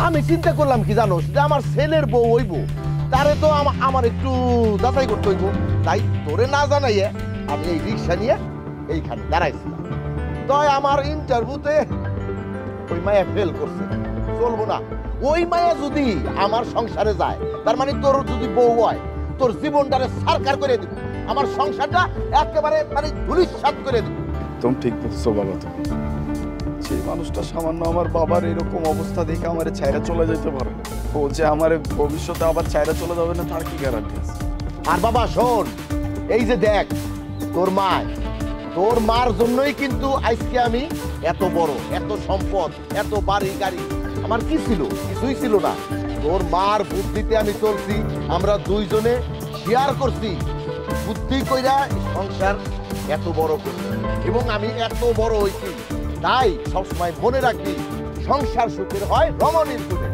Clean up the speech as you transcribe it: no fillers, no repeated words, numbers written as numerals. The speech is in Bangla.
আমি চিন্তা করলাম কি জানো, যে আমার ছেলের বউ হইব, তারে তো আমার একটু যাচাই করতে হইব। তাই তোরে না জানাইয়ে আমি এই রিক্সা নিয়ে এইখানে দাঁড়াইছিলাম। তাই আমার ইন্টারভিউতে ওই মায়া ফেল করছে, চলবো না। ওই মায়া যদি আমার সংসারে যায়, তার মানে তোর যদি বউ হয়, তোর জীবনটারে সারকার করে দিব, আমার সংসারটা একেবারে মানে ধুলিস্যাৎ করে দিব। তুমি ঠিক বলছো বাবা। তুমি যে মানুষটা সামান্য আমার বাবার এরকম অবস্থা দেখে আমার ছাইরা চলে যেতে পারে, ও যে আমার ভবিষ্যতে আবার ছাইরা চলে যাবে না তার কি গ্যারান্টি আছে? আর বাবা শোন, এই যে দেখ তোর মা, তোর মার জন্যই কিন্তু আজকে আমি এত বড়, এত সম্পদ, এত বাড়ি গাড়ি। আমার কি ছিল? কিছুই ছিল না। তোর মার বুদ্ধিতে আমি চলছি, আমরা দুইজনে শেয়ার করছি, বুদ্ধি কইরা সংসার এত বড় করছি এবং আমি এত বড় হইছি। তাই সবসময় মনে রাখবি, সংসার সুখের হয় রমণীর সুখে।